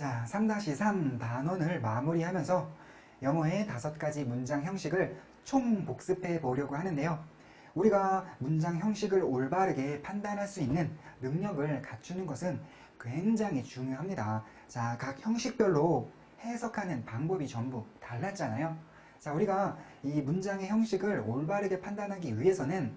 자, 3-3 단원을 마무리하면서 영어의 5가지 문장 형식을 총 복습해 보려고 하는데요. 우리가 문장 형식을 올바르게 판단할 수 있는 능력을 갖추는 것은 굉장히 중요합니다. 자, 각 형식별로 해석하는 방법이 전부 달랐잖아요. 자, 우리가 이 문장의 형식을 올바르게 판단하기 위해서는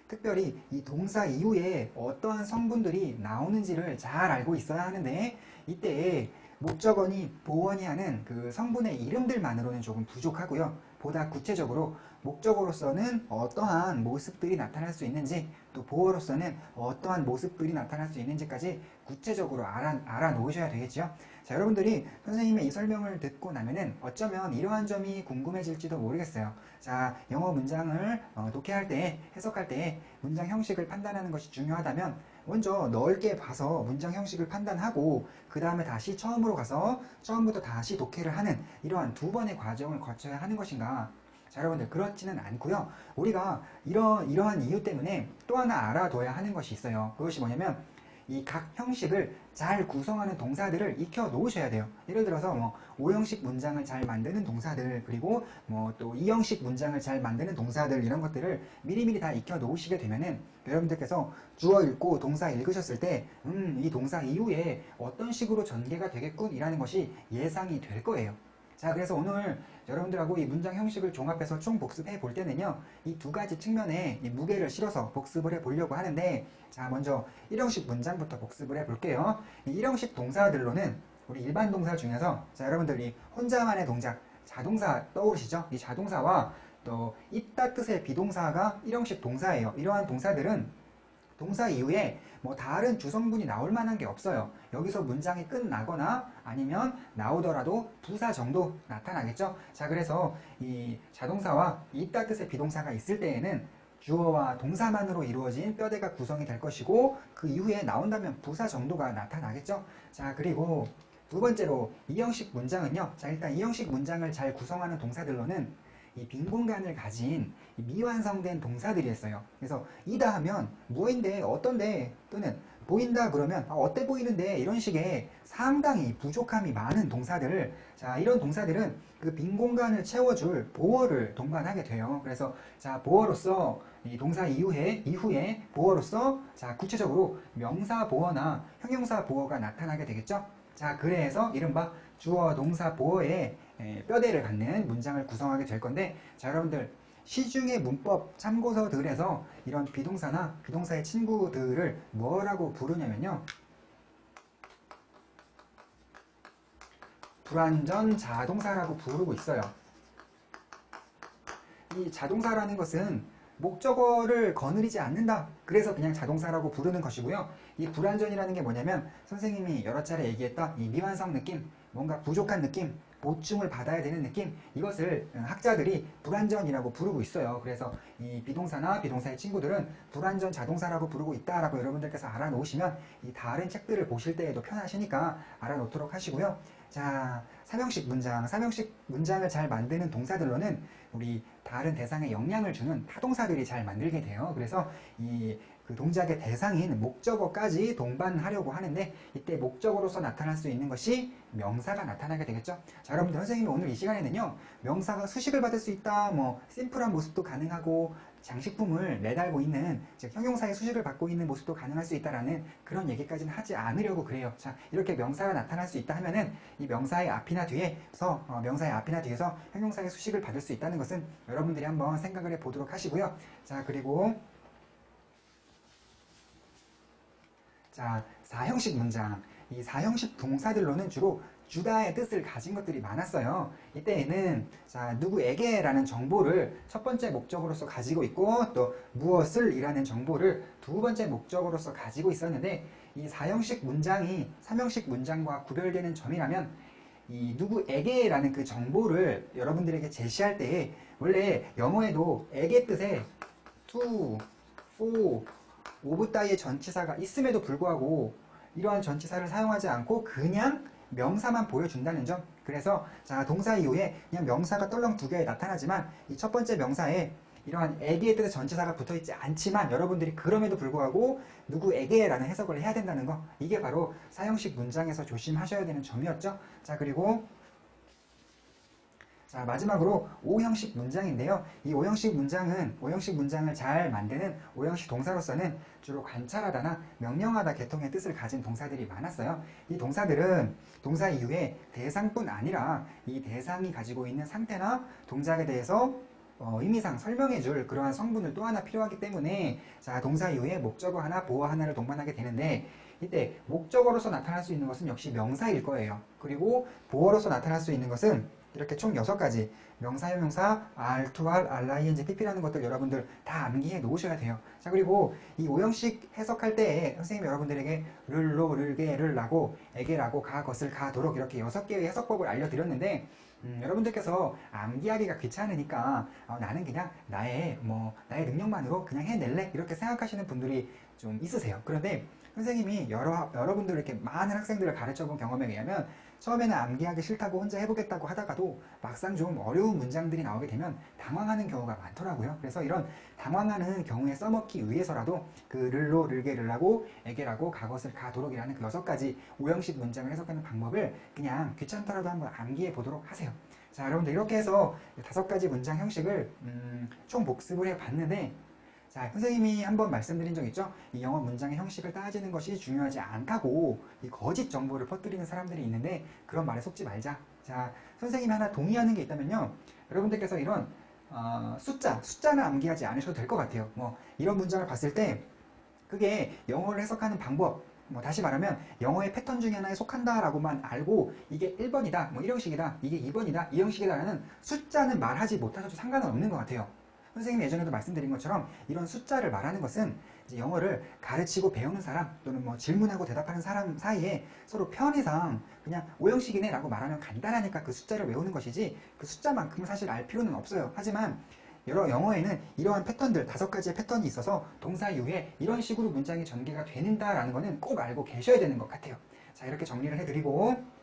특별히 이 동사 이후에 어떠한 성분들이 나오는지를 잘 알고 있어야 하는데, 이때 목적어니 보어니 하는 그 성분의 이름들만으로는 조금 부족하고요. 보다 구체적으로 목적어로서는 어떠한 모습들이 나타날 수 있는지, 또 보어로서는 어떠한 모습들이 나타날 수 있는지까지 구체적으로 알아놓으셔야 되겠죠. 자, 여러분들이 선생님의 이 설명을 듣고 나면은 어쩌면 이러한 점이 궁금해질지도 모르겠어요. 자, 영어 문장을 독해할 때, 해석할 때 문장 형식을 판단하는 것이 중요하다면 먼저 넓게 봐서 문장 형식을 판단하고 그 다음에 다시 처음으로 가서 처음부터 다시 독해를 하는 이러한 두 번의 과정을 거쳐야 하는 것인가? 자, 여러분들 그렇지는 않고요. 우리가 이러한 이유 때문에 또 하나 알아둬야 하는 것이 있어요. 그것이 뭐냐면 이 각 형식을 잘 구성하는 동사들을 익혀 놓으셔야 돼요. 예를 들어서 뭐 5형식 문장을 잘 만드는 동사들, 그리고 뭐 또 2형식 문장을 잘 만드는 동사들, 이런 것들을 미리미리 다 익혀 놓으시게 되면은 여러분들께서 주어 읽고 동사 읽으셨을 때 이 동사 이후에 어떤 식으로 전개가 되겠군 이라는 것이 예상이 될 거예요. 자, 그래서 오늘 여러분들하고 이 문장 형식을 종합해서 총 복습해 볼 때는요, 이 두 가지 측면에 이 무게를 실어서 복습을 해 보려고 하는데, 자, 먼저 1형식 문장부터 복습을 해 볼게요. 이 1형식 동사들로는 우리 일반 동사 중에서, 자, 여러분들이 혼자만의 동작, 자동사 떠오르시죠? 이 자동사와 또 있다 뜻의 비동사가 1형식 동사예요. 이러한 동사들은 동사 이후에 뭐 다른 주성분이 나올 만한 게 없어요. 여기서 문장이 끝나거나 아니면 나오더라도 부사 정도 나타나겠죠. 자, 그래서 이 자동사와 있다 뜻의 비동사가 있을 때에는 주어와 동사만으로 이루어진 뼈대가 구성이 될 것이고, 그 이후에 나온다면 부사 정도가 나타나겠죠. 자, 그리고 두 번째로 2형식 문장은요. 자, 일단 2형식 문장을 잘 구성하는 동사들로는 이 빈 공간을 가진 이 미완성된 동사들이 있어요. 그래서 이다 하면 뭐인데, 어떤데, 또는 보인다 그러면 어때 보이는데, 이런 식의 상당히 부족함이 많은 동사들을, 자, 이런 동사들은 그 빈 공간을 채워줄 보어를 동반하게 돼요. 그래서 자, 보어로서 이 동사 이후에 보어로서, 자, 구체적으로 명사 보어나 형용사 보어가 나타나게 되겠죠. 자, 그래서 이른바 주어 동사 보어의 뼈대를 갖는 문장을 구성하게 될 건데, 자, 여러분들 시중의 문법 참고서들에서 이런 비동사나 비동사의 친구들을 뭐라고 부르냐면요, 불완전 자동사라고 부르고 있어요. 이 자동사라는 것은 목적어를 거느리지 않는다, 그래서 그냥 자동사라고 부르는 것이고요. 이 불완전이라는 게 뭐냐면 선생님이 여러 차례 얘기했던 이 미완성 느낌, 뭔가 부족한 느낌, 보충을 받아야 되는 느낌, 이것을 학자들이 불완전이라고 부르고 있어요. 그래서 이 비동사나 비동사의 친구들은 불완전 자동사라고 부르고 있다라고 여러분들께서 알아놓으시면 이 다른 책들을 보실 때에도 편하시니까 알아놓도록 하시고요. 자, 3형식 문장을 잘 만드는 동사들로는 우리 다른 대상에 영향을 주는 타동사들이 잘 만들게 돼요. 그래서 그 동작의 대상인 목적어까지 동반하려고 하는데, 이때 목적어로서 나타날 수 있는 것이 명사가 나타나게 되겠죠. 자, 여러분들 선생님이 오늘 이 시간에는요, 명사가 수식을 받을 수 있다, 뭐 심플한 모습도 가능하고 장식품을 매달고 있는, 즉 형용사의 수식을 받고 있는 모습도 가능할 수 있다라는 그런 얘기까지는 하지 않으려고 그래요. 자, 이렇게 명사가 나타날 수 있다 하면은 이 명사의 앞이나 뒤에서 형용사의 수식을 받을 수 있다는 것은 여러분들이 한번 생각을 해 보도록 하시고요. 자, 그리고 자, 4형식 문장. 이 4형식 동사들로는 주로 주다의 뜻을 가진 것들이 많았어요. 이때에는 자, 누구에게라는 정보를 첫 번째 목적으로서 가지고 있고, 또 무엇을 이라는 정보를 두 번째 목적으로서 가지고 있었는데, 이 4형식 문장이 3형식 문장과 구별되는 점이라면, 이 누구에게라는 그 정보를 여러분들에게 제시할 때에 원래 영어에도 에게 뜻에 to, for, 오브 따위의 전치사가 있음에도 불구하고 이러한 전치사를 사용하지 않고 그냥 명사만 보여준다는 점. 그래서 자, 동사 이후에 그냥 명사가 떨렁 두 개 나타나지만 이 첫 번째 명사에 이러한 에게의 뜻의 전치사가 붙어있지 않지만 여러분들이 그럼에도 불구하고 누구에게라는 해석을 해야 된다는 거, 이게 바로 사형식 문장에서 조심하셔야 되는 점이었죠. 자, 그리고 자, 마지막으로 오형식 문장인데요. 이 오형식 문장을 잘 만드는 오형식 동사로서는 주로 관찰하다나 명령하다 계통의 뜻을 가진 동사들이 많았어요. 이 동사들은 동사 이후에 대상뿐 아니라 이 대상이 가지고 있는 상태나 동작에 대해서 의미상 설명해줄 그러한 성분을 또 하나 필요하기 때문에 자, 동사 이후에 목적어 하나, 보어 하나를 동반하게 되는데 이때 목적어로서 나타날 수 있는 것은 역시 명사일 거예요. 그리고 보어로서 나타날 수 있는 것은 이렇게 총 6가지 명사형 명사, R, to R, RING, PP라는 것들 여러분들 다 암기해 놓으셔야 돼요. 자, 그리고 이 오형식 해석할 때에 선생님이 여러분들에게 르로, 르게, 르라고, 에게라고, 가, 것을, 가도록 이렇게 6개의 해석법을 알려드렸는데 여러분들께서 암기하기가 귀찮으니까 나는 그냥 나의 능력만으로 그냥 해낼래 이렇게 생각하시는 분들이 좀 있으세요. 그런데 선생님이 여러분들 이렇게 많은 학생들을 가르쳐 본 경험에 의하면 처음에는 암기하기 싫다고 혼자 해보겠다고 하다가도 막상 좀 어려운 문장들이 나오게 되면 당황하는 경우가 많더라고요. 그래서 이런 당황하는 경우에 써먹기 위해서라도 그 르로, 르게, 르라고, 에게라고, 가것을, 가도록이라는 그 6가지 오형식 문장을 해석하는 방법을 그냥 귀찮더라도 한번 암기해 보도록 하세요. 자, 여러분들 이렇게 해서 5가지 문장 형식을 총 복습을 해봤는데 자, 선생님이 한번 말씀드린 적 있죠? 이 영어 문장의 형식을 따지는 것이 중요하지 않다고 이 거짓 정보를 퍼뜨리는 사람들이 있는데 그런 말에 속지 말자. 자, 선생님이 하나 동의하는 게 있다면요. 여러분들께서 이런 숫자는 암기하지 않으셔도 될 것 같아요. 이런 문장을 봤을 때 그게 영어를 해석하는 방법, 다시 말하면 영어의 패턴 중에 하나에 속한다라고만 알고 이게 1번이다, 1형식이다, 이게 2번이다, 2형식이다라는 숫자는 말하지 못하셔도 상관은 없는 것 같아요. 선생님이 예전에도 말씀드린 것처럼 이런 숫자를 말하는 것은 이제 영어를 가르치고 배우는 사람 또는 질문하고 대답하는 사람 사이에 서로 편의상 그냥 오형식이네 라고 말하면 간단하니까 그 숫자를 외우는 것이지 그 숫자만큼은 사실 알 필요는 없어요. 하지만 영어에는 이러한 패턴들 5가지의 패턴이 있어서 동사 이후에 이런 식으로 문장이 전개가 되는다라는 거는 꼭 알고 계셔야 되는 것 같아요. 자, 이렇게 정리를 해드리고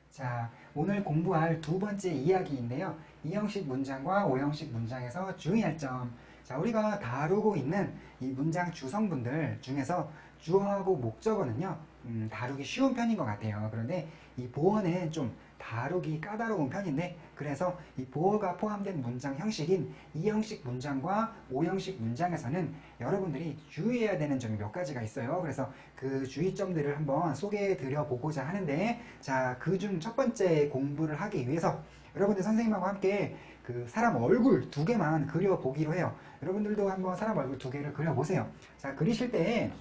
자, 오늘 공부할 2번째 이야기인데요. 2형식 문장과 5형식 문장에서 주의할 점. 자, 우리가 다루고 있는 이 문장 주성분들 중에서 주어하고 목적어는요, 다루기 쉬운 편인 것 같아요. 그런데 이 보어는 좀 다루기 까다로운 편인데, 그래서 이 보어가 포함된 문장 형식인 2형식 문장과 5형식 문장에서는 여러분들이 주의해야 되는 점이 몇 가지가 있어요. 그래서 그 주의점들을 한번 소개해 드려 보고자 하는데, 자, 그중 첫 번째 공부를 하기 위해서 여러분들 선생님하고 함께 그 사람 얼굴 2개만 그려보기로 해요. 여러분들도 한번 사람 얼굴 2개를 그려보세요. 자, 그리실 때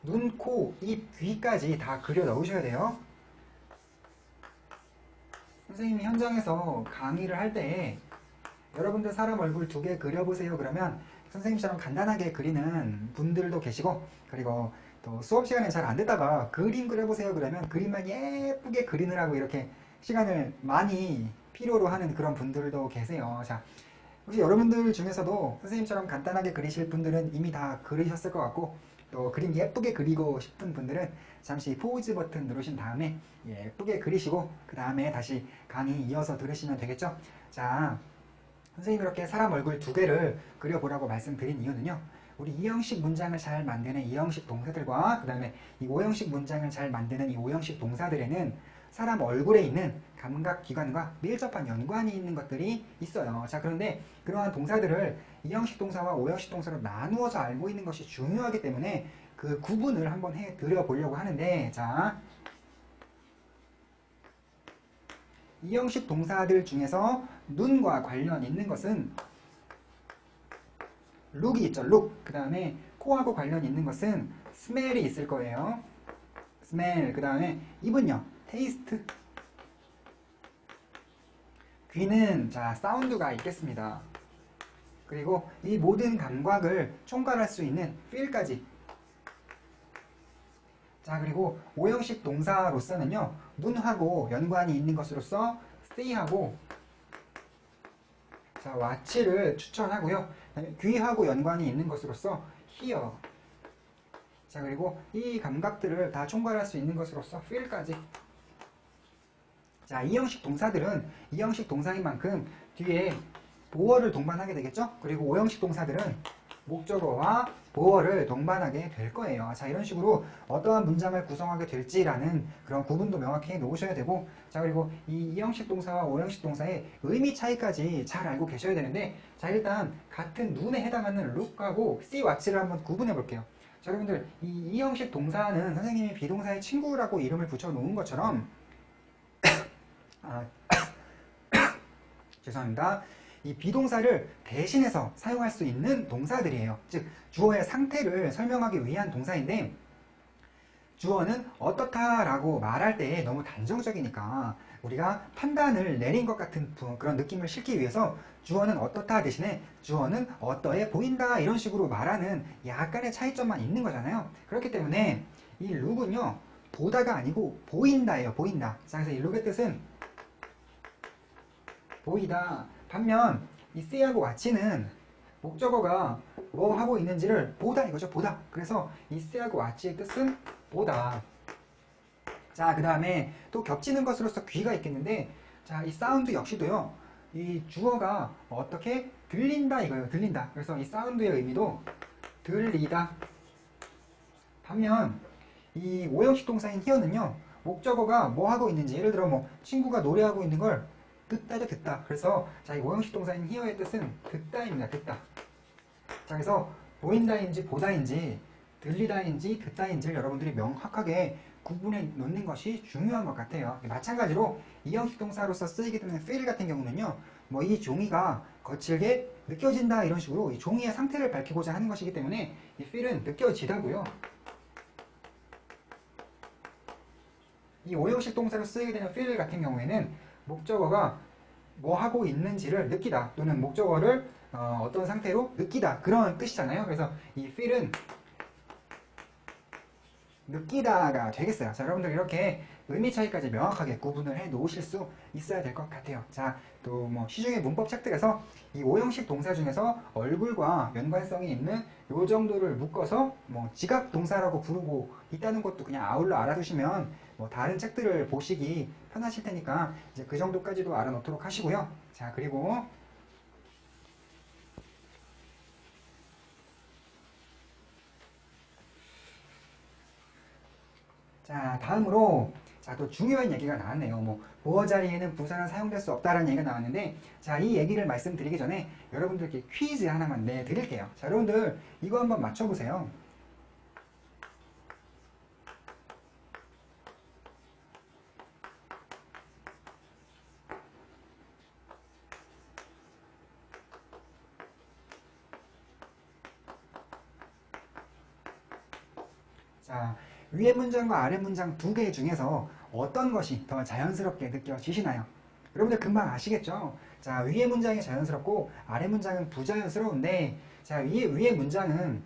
눈, 코, 입, 귀까지 다 그려 넣으셔야 돼요. 선생님이 현장에서 강의를 할 때 여러분들 사람 얼굴 2개 그려보세요 그러면 선생님처럼 간단하게 그리는 분들도 계시고, 그리고 또 수업 시간에 잘 안 됐다가 그림 그려보세요 그러면 그림만 예쁘게 그리느라고 이렇게 시간을 많이 필요로 하는 그런 분들도 계세요. 자, 혹시 여러분들 중에서도 선생님처럼 간단하게 그리실 분들은 이미 다 그리셨을 것 같고, 또 그림 예쁘게 그리고 싶은 분들은 잠시 포즈 버튼 누르신 다음에 예쁘게 그리시고 그 다음에 다시 강의 이어서 들으시면 되겠죠. 자, 선생님이 이렇게 사람 얼굴 2개를 그려보라고 말씀드린 이유는요, 우리 2형식 문장을 잘 만드는 2형식 동사들과 그 다음에 이 5형식 문장을 잘 만드는 이 5형식 동사들에는 사람 얼굴에 있는 감각기관과 밀접한 연관이 있는 것들이 있어요. 자, 그런데 그러한 동사들을 2형식 동사와 5형식 동사로 나누어서 알고 있는 것이 중요하기 때문에 그 구분을 한번 해드려 보려고 하는데, 자, 2형식 동사들 중에서 눈과 관련 있는 것은 look이 있죠. look. 그 다음에 코하고 관련 있는 것은 smell이 있을 거예요. smell. 그 다음에 입은요, taste. 귀는 자, 사운드가 있겠습니다. 그리고 이 모든 감각을 총괄할 수 있는 feel까지. 자, 그리고 5형식 동사로서는요, 눈하고 연관이 있는 것으로서 see하고 자, watch를 추천하고요. 귀하고 연관이 있는 것으로서 hear. 자, 그리고 이 감각들을 다 총괄할 수 있는 것으로서 feel까지. 자, 2형식 동사들은 2형식 동사인 만큼 뒤에 보어를 동반하게 되겠죠? 그리고 오형식 동사들은 목적어와 보어를 동반하게 될 거예요. 자, 이런 식으로 어떠한 문장을 구성하게 될지라는 그런 구분도 명확히 해 놓으셔야 되고, 자, 그리고 이 이형식 동사와 오형식 동사의 의미 차이까지 잘 알고 계셔야 되는데, 자, 일단 같은 눈에 해당하는 look하고 see watch를 한번 구분해 볼게요. 자, 여러분들 이 이형식 동사는 선생님이 비동사의 친구라고 이름을 붙여 놓은 것처럼 아, 죄송합니다. 이 비동사를 대신해서 사용할 수 있는 동사들이에요. 즉 주어의 상태를 설명하기 위한 동사인데, 주어는 어떻다라고 말할 때 너무 단정적이니까 우리가 판단을 내린 것 같은 그런 느낌을 실기 위해서 주어는 어떻다 대신에 주어는 어떠해 보인다 이런 식으로 말하는 약간의 차이점만 있는 거잖아요. 그렇기 때문에 이 look은요 보다가 아니고 보인다예요. 보인다. 자, 그래서 이 look의 뜻은 보이다. 반면 이 see하고 watch는 목적어가 뭐 하고 있는지를 보다 이거죠. 보다. 그래서 이 see하고 watch의 뜻은 보다. 자, 그 다음에 또 겹치는 것으로서 귀가 있겠는데, 자, 이 사운드 역시도요, 이 주어가 어떻게 들린다 이거예요. 들린다. 그래서 이 사운드의 의미도 들리다. 반면 이 오형식 동사인 hear는요, 목적어가 뭐 하고 있는지, 예를 들어 뭐 친구가 노래하고 있는 걸 듣다죠. 듣다. 그래서 자, 이 오형식 동사인 hear의 뜻은 듣다입니다. 듣다. 자, 그래서 보인다인지 보다인지 들리다인지 듣다인지를 여러분들이 명확하게 구분해 놓는 것이 중요한 것 같아요. 마찬가지로 이형식 동사로서 쓰이게 되는 feel 같은 경우는요, 뭐 이 종이가 거칠게 느껴진다 이런 식으로 이 종이의 상태를 밝히고자 하는 것이기 때문에 이 feel은 느껴지다고요. 이 오형식 동사로 쓰이게 되는 feel 같은 경우에는 목적어가 뭐 하고 있는지를 느끼다 또는 목적어를 어떤 상태로 느끼다 그런 뜻이잖아요. 그래서 이 feel은 느끼다가 되겠어요. 자, 여러분들 이렇게 의미 차이까지 명확하게 구분을 해 놓으실 수 있어야 될 것 같아요. 자, 또 뭐 시중의 문법 책들에서 이 오형식 동사 중에서 얼굴과 연관성이 있는 요 정도를 묶어서 뭐 지각 동사라고 부르고 있다는 것도 그냥 아울러 알아두시면 뭐 다른 책들을 보시기 편하실 테니까 이제 그 정도까지도 알아놓도록 하시고요. 자, 그리고 자, 다음으로 자, 또 중요한 얘기가 나왔네요. 뭐 보어 자리에는 부사는 사용될 수 없다라는 얘기가 나왔는데, 자, 이 얘기를 말씀드리기 전에 여러분들께 퀴즈 하나만 내드릴게요. 자, 여러분들 이거 한번 맞춰보세요. 자, 위의 문장과 아래 문장 두 개 중에서 어떤 것이 더 자연스럽게 느껴지시나요? 여러분들 금방 아시겠죠? 자, 위의 문장이 자연스럽고 아래 문장은 부자연스러운데, 자, 위의 문장은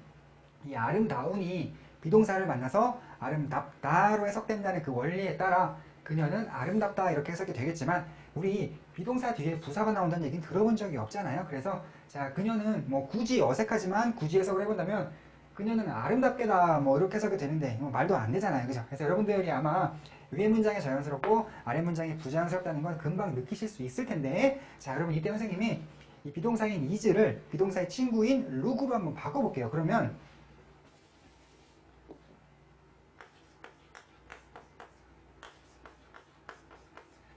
이 아름다운이 비동사를 만나서 아름답다로 해석된다는 그 원리에 따라 그녀는 아름답다 이렇게 해석이 되겠지만, 우리 비동사 뒤에 부사가 나온다는 얘기는 들어본 적이 없잖아요. 그래서 자, 그녀는 뭐 굳이 어색하지만 굳이 해석을 해본다면 그녀는 아름답게다 뭐 이렇게 해석이 되는데 뭐 말도 안 되잖아요. 그죠? 그래서 여러분들이 아마 위의 문장이 자연스럽고 아래 문장이 부자연스럽다는 건 금방 느끼실 수 있을 텐데, 자, 여러분 이때 선생님이 이 비동사인 is를 비동사의 친구인 look으로 한번 바꿔볼게요. 그러면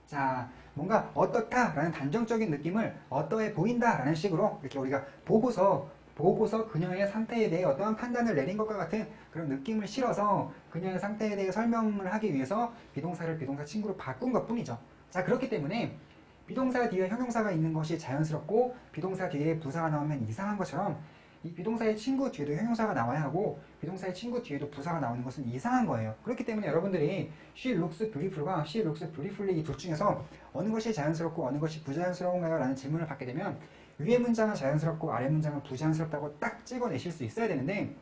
자, 뭔가 어떻다라는 단정적인 느낌을 어떠해 보인다라는 식으로 이렇게 우리가 보고서 그녀의 상태에 대해 어떠한 판단을 내린 것과 같은 그런 느낌을 실어서 그녀의 상태에 대해 설명을 하기 위해서 비동사를 비동사 친구로 바꾼 것 뿐이죠. 자, 그렇기 때문에 비동사 뒤에 형용사가 있는 것이 자연스럽고 비동사 뒤에 부사가 나오면 이상한 것처럼 이 비동사의 친구 뒤에도 형용사가 나와야 하고 비동사의 친구 뒤에도 부사가 나오는 것은 이상한 거예요. 그렇기 때문에 여러분들이 she looks beautiful과 she looks beautifully 이 둘 중에서 어느 것이 자연스럽고 어느 것이 부자연스러운가요? 라는 질문을 받게 되면 위의 문장은 자연스럽고 아래 문장은 부자연스럽다고 딱 찍어내실 수 있어야 되는데,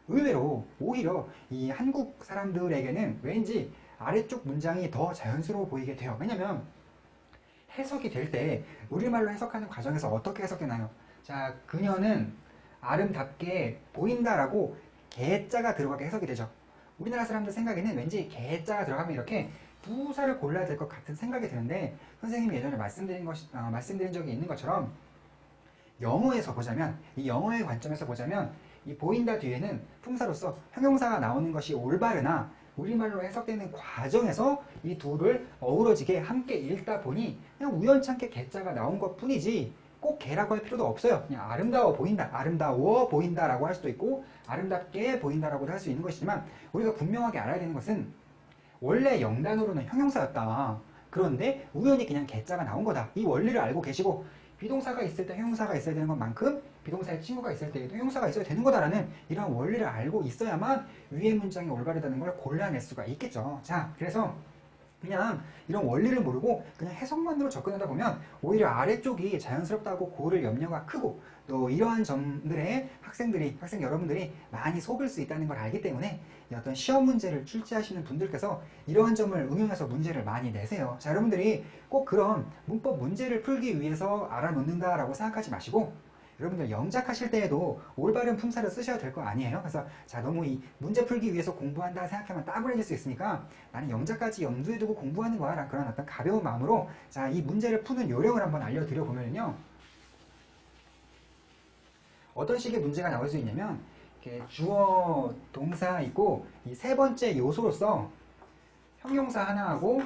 의외로 오히려 이 한국 사람들에게는 왠지 아래쪽 문장이 더 자연스러워 보이게 돼요. 왜냐면 해석이 될 때 우리말로 해석하는 과정에서 어떻게 해석되나요? 자, 그녀는 아름답게 보인다라고 개자가 들어가게 해석이 되죠. 우리나라 사람들 생각에는 왠지 개자가 들어가면 이렇게 부사를 골라야 될 것 같은 생각이 드는데, 선생님이 예전에 말씀드린 적이 있는 것처럼 영어에서 보자면, 이 영어의 관점에서 보자면 이 보인다 뒤에는 품사로서 형용사가 나오는 것이 올바르나 우리말로 해석되는 과정에서 이 둘을 어우러지게 함께 읽다 보니 그냥 우연찮게 개자가 나온 것 뿐이지 꼭 개라고 할 필요도 없어요. 그냥 아름다워 보인다, 아름다워 보인다라고 할 수도 있고 아름답게 보인다라고도 할 수 있는 것이지만, 우리가 분명하게 알아야 되는 것은 원래 영단어로는 형용사였다. 그런데 우연히 그냥 개자가 나온 거다. 이 원리를 알고 계시고, 비동사가 있을 때 형용사가 있어야 되는 것만큼 비동사의 친구가 있을 때에도 형용사가 있어야 되는 거다라는 이런 원리를 알고 있어야만 위의 문장이 올바르다는 걸 골라낼 수가 있겠죠. 자, 그래서 그냥 이런 원리를 모르고 그냥 해석만으로 접근하다 보면 오히려 아래쪽이 자연스럽다고 고를 염려가 크고, 또 이러한 점들에 학생 여러분들이 많이 속을 수 있다는 걸 알기 때문에 이 어떤 시험 문제를 출제하시는 분들께서 이러한 점을 응용해서 문제를 많이 내세요. 자, 여러분들이 꼭 그런 문법 문제를 풀기 위해서 알아놓는다라고 생각하지 마시고, 여러분들 영작하실 때에도 올바른 품사를 쓰셔야 될 거 아니에요. 그래서 자, 너무 이 문제 풀기 위해서 공부한다 생각하면 따분해질 수 있으니까 나는 영작까지 염두에 두고 공부하는 거야 라는 그런 어떤 가벼운 마음으로 자, 이 문제를 푸는 요령을 한번 알려드려 보면요, 어떤 식의 문제가 나올 수 있냐면, 이렇게 주어 동사 있고 이 세 번째 요소로서 형용사 하나하고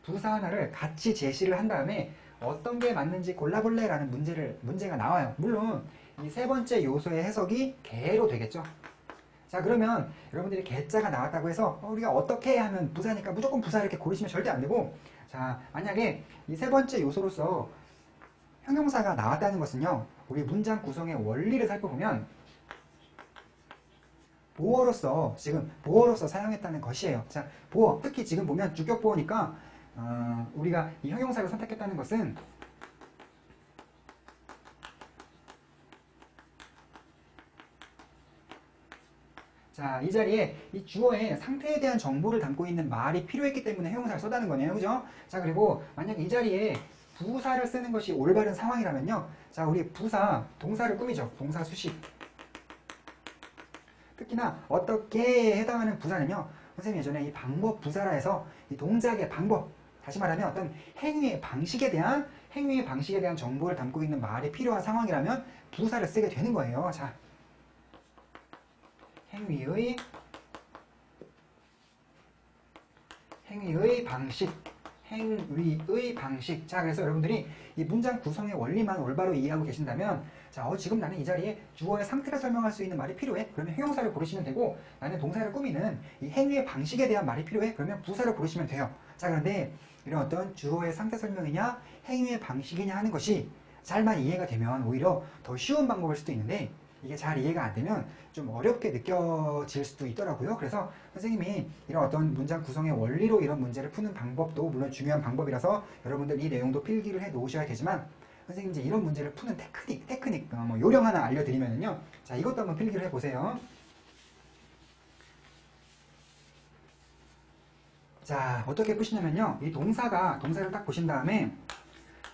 부사 하나를 같이 제시를 한 다음에 어떤 게 맞는지 골라볼래? 라는 문제가 나와요. 물론 이 세 번째 요소의 해석이 개로 되겠죠. 자, 그러면 여러분들이 개자가 나왔다고 해서 우리가 어떻게 하면 부사니까 무조건 부사 이렇게 고르시면 절대 안 되고, 자, 만약에 이 세 번째 요소로서 형용사가 나왔다는 것은요, 우리 문장 구성의 원리를 살펴보면 보어로서, 지금 보어로서 사용했다는 것이에요. 자, 보어, 특히 지금 보면 주격 보어니까 우리가 이 형용사를 선택했다는 것은 자, 이 자리에 이 주어의 상태에 대한 정보를 담고 있는 말이 필요했기 때문에 형용사를 썼다는 거네요. 그죠? 자, 그리고 만약 이 자리에 부사를 쓰는 것이 올바른 상황이라면요, 자, 우리 부사, 동사를 꾸미죠. 동사 수식. 특히나 어떻게 해당하는 부사는요, 선생님이 예전에 이 방법 부사라 해서 이 동작의 방법, 다시 말하면 어떤 행위의 방식에 대한 정보를 담고 있는 말이 필요한 상황이라면 부사를 쓰게 되는 거예요. 자, 행위의 방식. 자, 그래서 여러분들이 이 문장 구성의 원리만 올바로 이해하고 계신다면, 자, 지금 나는 이 자리에 주어의 상태를 설명할 수 있는 말이 필요해. 그러면 형용사를 고르시면 되고, 나는 동사를 꾸미는 이 행위의 방식에 대한 말이 필요해. 그러면 부사를 고르시면 돼요. 자, 그런데 이런 어떤 주어의 상태 설명이냐 행위의 방식이냐 하는 것이 잘만 이해가 되면 오히려 더 쉬운 방법일 수도 있는데, 이게 잘 이해가 안 되면 좀 어렵게 느껴질 수도 있더라고요. 그래서 선생님이 이런 어떤 문장 구성의 원리로 이런 문제를 푸는 방법도 물론 중요한 방법이라서 여러분들 이 내용도 필기를 해 놓으셔야 되지만, 선생님 이제 이런 문제를 푸는 테크닉, 뭐 요령 하나 알려드리면요, 자, 이것도 한번 필기를 해보세요. 자, 어떻게 푸시냐면요, 이 동사를 딱 보신 다음에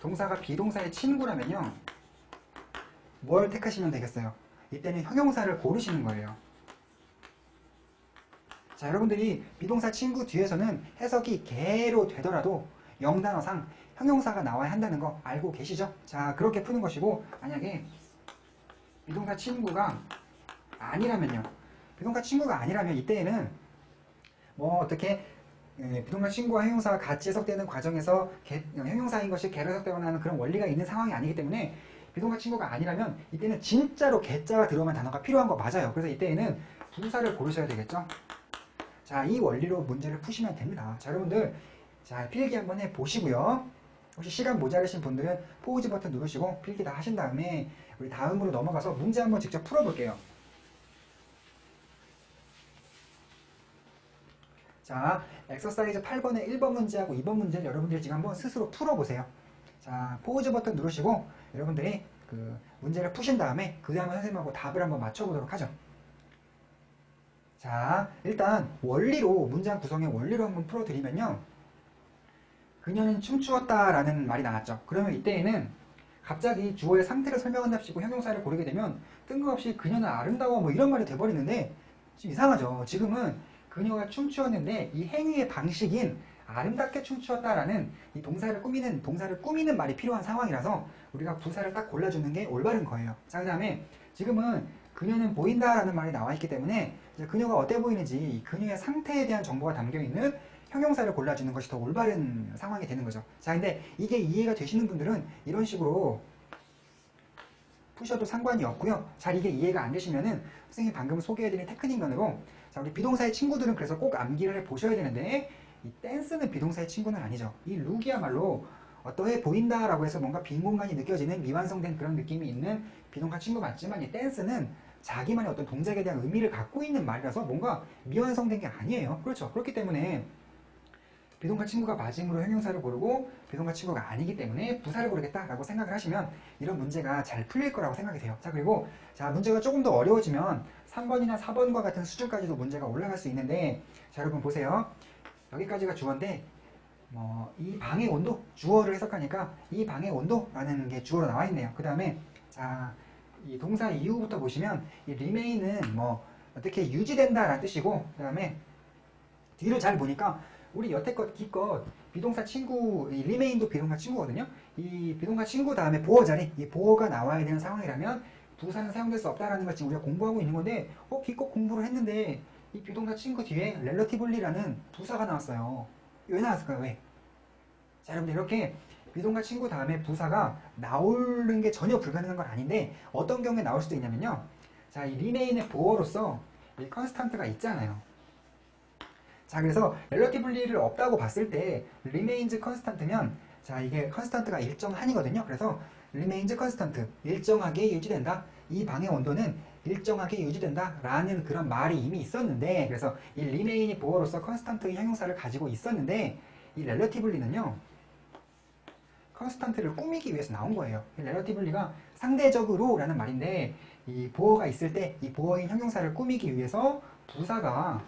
동사가 비동사의 친구라면요, 뭘 택하시면 되겠어요? 이때는 형용사를 고르시는 거예요. 자, 여러분들이 비동사 친구 뒤에서는 해석이 개로 되더라도 영단어상 형용사가 나와야 한다는 거 알고 계시죠? 자, 그렇게 푸는 것이고, 만약에 비동사 친구가 아니라면요, 이때에는 뭐 어떻게 비동사 친구와 형용사가 같이 해석되는 과정에서 형용사인 것이 개로 해석되거나 하는 그런 원리가 있는 상황이 아니기 때문에 비동사 친구가 아니라면 이때는 진짜로 개자가 들어간 단어가 필요한 거 맞아요. 그래서 이때에는 부사를 고르셔야 되겠죠. 자, 이 원리로 문제를 푸시면 됩니다. 자, 여러분들, 자, 필기 한번 해보시고요. 혹시 시간 모자르신 분들은 포즈 버튼 누르시고 필기 다 하신 다음에 우리 다음으로 넘어가서 문제 한번 직접 풀어볼게요. 자, 엑서사이즈 8번의 1번 문제하고 2번 문제를 여러분들이 지금 한번 스스로 풀어보세요. 자, 포즈 버튼 누르시고 여러분들이 그 문제를 푸신 다음에 그 다음에 선생님하고 답을 한번 맞춰보도록 하죠. 자, 일단 문장 구성의 원리로 한번 풀어드리면요, 그녀는 춤추었다 라는 말이 나왔죠. 그러면 이때에는 갑자기 주어의 상태를 설명한답시고 형용사를 고르게 되면 뜬금없이 그녀는 아름다워 뭐 이런 말이 돼버리는데 좀 이상하죠. 지금은 그녀가 춤추었는데 이 행위의 방식인 아름답게 춤추었다라는 이 동사를 꾸미는 말이 필요한 상황이라서 우리가 부사를 딱 골라주는 게 올바른 거예요. 자, 그 다음에 지금은 그녀는 보인다라는 말이 나와 있기 때문에 이제 그녀가 어때 보이는지 그녀의 상태에 대한 정보가 담겨있는 형용사를 골라주는 것이 더 올바른 상황이 되는 거죠. 자, 근데 이게 이해가 되시는 분들은 이런 식으로 푸셔도 상관이 없고요. 잘 이게 이해가 안 되시면은 선생님이 방금 소개해드린 테크닉면으로 자, 우리 비동사의 친구들은 그래서 꼭 암기를 해 보셔야 되는데 이 댄스는 비동사의 친구는 아니죠. 이 룩이야말로 어떠해 보인다라고 해서 뭔가 빈 공간이 느껴지는 미완성된 그런 느낌이 있는 비동사 친구 맞지만 이 댄스는 자기만의 어떤 동작에 대한 의미를 갖고 있는 말이라서 뭔가 미완성된 게 아니에요. 그렇죠. 그렇기 때문에 비동사 친구가 맞음으로 형용사를 고르고 비동사 친구가 아니기 때문에 부사를 고르겠다라고 생각을 하시면 이런 문제가 잘 풀릴 거라고 생각이 돼요. 자, 그리고 자, 문제가 조금 더 어려워지면 3번이나 4번과 같은 수준까지도 문제가 올라갈 수 있는데 자, 여러분 보세요. 여기까지가 주어인데 이 방의 온도, 주어를 해석하니까 이 방의 온도라는 게 주어로 나와 있네요. 그 다음에 자, 이 동사 이후부터 보시면 이 remain은 어떻게 유지된다라는 뜻이고 그 다음에 뒤를 잘 보니까 우리 여태껏 기껏 비동사 친구, 이 remain도 비동사 친구거든요. 이 비동사 친구 다음에 보어 자리, 이 보어가 나와야 되는 상황이라면 부사는 사용될 수 없다라는 걸 지금 우리가 공부하고 있는 건데 기껏 공부를 했는데 이 비동사 친구 뒤에 relatively라는 부사가 나왔어요. 왜 나왔을까요? 왜? 자, 여러분들 이렇게 비동사 친구 다음에 부사가 나오는 게 전혀 불가능한 건 아닌데 어떤 경우에 나올 수도 있냐면요. 자, 이 remain의 보어로서 이 constant가 있잖아요. 자, 그래서 relativily를 없다고 봤을 때 remains constant면 자, 이게 constant가 일정한이거든요. 그래서 remains constant, 일정하게 유지된다. 이 방의 온도는 일정하게 유지된다 라는 그런 말이 이미 있었는데 그래서 이 remain이 보어로서 constant의 형용사를 가지고 있었는데 이 relativily는요 constant를 꾸미기 위해서 나온 거예요. 이 relativily가 상대적으로 라는 말인데 이 보어가 있을 때 이 보어인 형용사를 꾸미기 위해서 부사가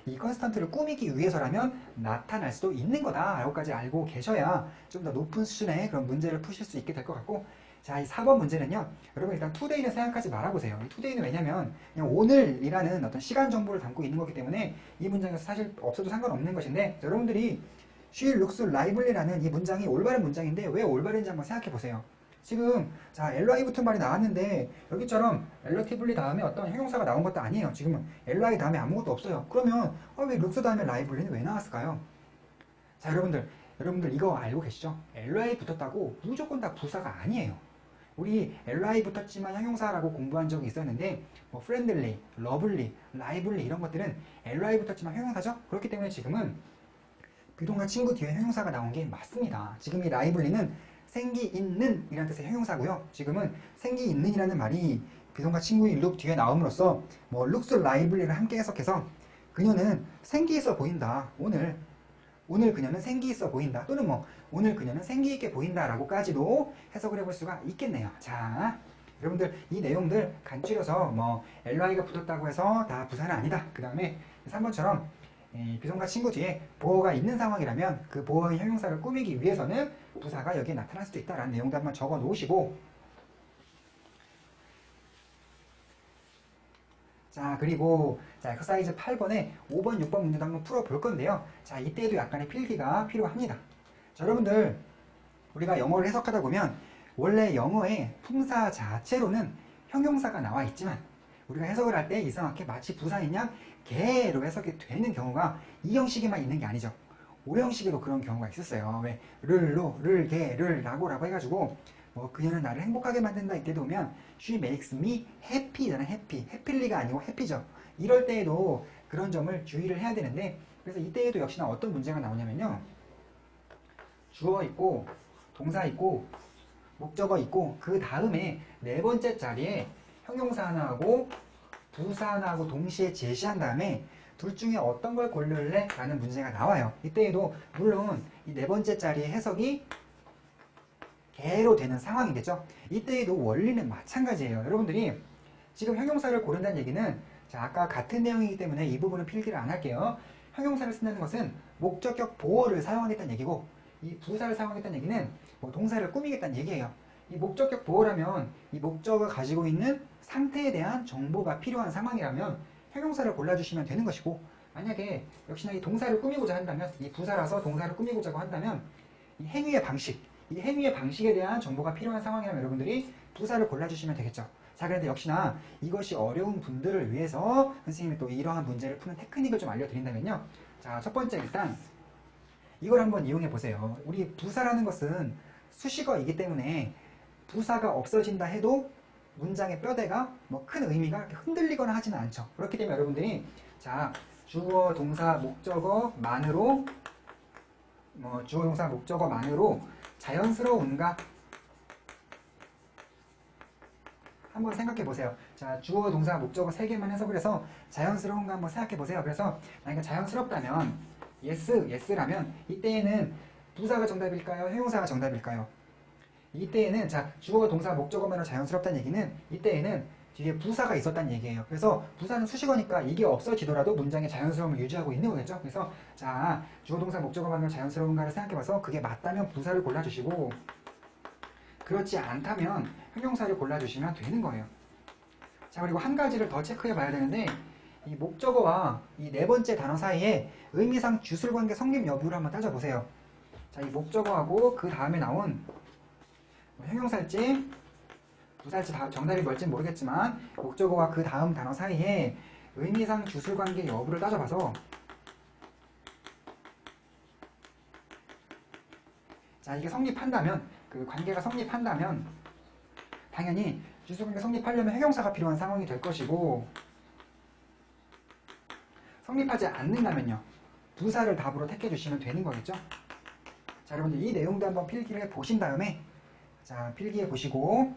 이 컨스탄트를 꾸미기 위해서라면 나타날 수도 있는 거다 라고까지 알고 계셔야 좀 더 높은 수준의 그런 문제를 푸실 수 있게 될 것 같고 자, 이 4번 문제는요 여러분 일단 today는 생각하지 말아보세요. 이 today는 왜냐면 그냥 오늘이라는 어떤 시간 정보를 담고 있는 거기 때문에 이 문장에서 사실 없어도 상관없는 것인데 여러분들이 she looks lively라는 이 문장이 올바른 문장인데 왜 올바른지 한번 생각해 보세요. 지금 자, ly 붙은 말이 나왔는데 여기처럼 relatively 다음에 어떤 형용사가 나온 것도 아니에요. 지금은 ly 다음에 아무것도 없어요. 그러면 왜 looks 다음에 lively는 왜 나왔을까요? 자, 여러분들 이거 알고 계시죠? ly 붙었다고 무조건 다 부사가 아니에요. 우리 ly 붙었지만 형용사라고 공부한 적이 있었는데 friendly, lovely, lively 이런 것들은 ly 붙었지만 형용사죠? 그렇기 때문에 지금은 비동사 친구 뒤에 형용사가 나온 게 맞습니다. 지금 이 lively는 생기 있는 이라는 뜻의 형용사고요. 지금은 생기 있는 이라는 말이 비동사 친구의 look 뒤에 나옴으로써 looks lively를 함께 해석해서 그녀는 생기 있어 보인다. 오늘 그녀는 생기 있어 보인다. 또는 오늘 그녀는 생기 있게 보인다 라고까지도 해석을 해볼 수가 있겠네요. 자, 여러분들 이 내용들 간추려서 ly가 붙었다고 해서 다 부사는 아니다. 그 다음에 3번처럼 비동사 친구 뒤에 보어가 있는 상황이라면 그 보어의 형용사를 꾸미기 위해서는 부사가 여기에 나타날 수도 있다라는 내용도 한번 적어 놓으시고 자, 그리고 자, 엑서사이즈 8번에 5번, 6번 문제도 한번 풀어볼 건데요. 자, 이때도 약간의 필기가 필요합니다. 자, 여러분들 우리가 영어를 해석하다 보면 원래 영어의 품사 자체로는 형용사가 나와 있지만 우리가 해석을 할 때 이상하게 마치 부사인 양 개로 해석이 되는 경우가 이 형식에만 있는 게 아니죠. 5형식에도 그런 경우가 있었어요. 왜? 를, 개, 라고 해가지고 그녀는 나를 행복하게 만든다 이때도 오면 she makes me happy잖아. happy가 아니고 happy죠. 이럴 때에도 그런 점을 주의를 해야 되는데 그래서 이때에도 역시나 어떤 문제가 나오냐면요. 주어 있고 동사 있고 목적어 있고 그 다음에 네 번째 자리에 형용사 하나하고 부사 하나하고 동시에 제시한 다음에 둘 중에 어떤 걸 고를래? 라는 문제가 나와요. 이때에도 물론 이 네 번째 자리의 해석이 개로 되는 상황이겠죠. 이때에도 원리는 마찬가지예요. 여러분들이 지금 형용사를 고른다는 얘기는 자, 아까 같은 내용이기 때문에 이 부분은 필기를 안 할게요. 형용사를 쓴다는 것은 목적격 보어를 사용하겠다는 얘기고 이 부사를 사용하겠다는 얘기는 동사를 꾸미겠다는 얘기예요. 이 목적격 보어라면 이 목적어가 가지고 있는 상태에 대한 정보가 필요한 상황이라면 형용사를 골라주시면 되는 것이고, 만약에 역시나 이 동사를 꾸미고자 한다면, 이 부사라서 동사를 꾸미고자 한다면 이 행위의 방식, 이 행위의 방식에 대한 정보가 필요한 상황이라면 여러분들이 부사를 골라주시면 되겠죠. 자, 그런데 역시나 이것이 어려운 분들을 위해서 선생님이 또 이러한 문제를 푸는 테크닉을 좀 알려드린다면요. 자, 첫 번째 일단 이걸 한번 이용해 보세요. 우리 부사라는 것은 수식어이기 때문에 부사가 없어진다 해도 문장의 뼈대가 뭐 큰 의미가 흔들리거나 하지는 않죠. 그렇기 때문에 여러분들이 자, 주어, 동사, 목적어만으로 주어, 동사, 목적어만으로 자연스러운가 한번 생각해 보세요. 자, 주어, 동사, 목적어 3개만 해석을 해서 자연스러운가 한번 생각해 보세요. 그래서 만약에 자연스럽다면 yes, yes라면 이때에는 부사가 정답일까요? 형용사가 정답일까요? 이때에는 자, 주어, 동사, 목적어만으로 자연스럽다는 얘기는 이때에는 뒤에 부사가 있었다는 얘기예요. 그래서 부사는 수식어니까 이게 없어지더라도 문장의 자연스러움을 유지하고 있는 거겠죠. 그래서 자, 주어, 동사, 목적어만으로 자연스러운가를 생각해봐서 그게 맞다면 부사를 골라주시고 그렇지 않다면 형용사를 골라주시면 되는 거예요. 자, 그리고 한 가지를 더 체크해 봐야 되는데 이 목적어와 이 네 번째 단어 사이에 의미상 주술관계 성립 여부를 한번 따져보세요. 자, 이 목적어하고 그 다음에 나온 형용사일지 부사일지 정답이 뭘지는 모르겠지만 목적어와 그 다음 단어 사이에 의미상 주술관계 여부를 따져봐서 자, 이게 성립한다면 그 관계가 성립한다면 당연히 주술관계 성립하려면 형용사가 필요한 상황이 될 것이고 성립하지 않는다면요 부사를 답으로 택해 주시면 되는 거겠죠. 자, 여러분들 이 내용도 한번 필기를 해 보신 다음에 자, 필기해 보시고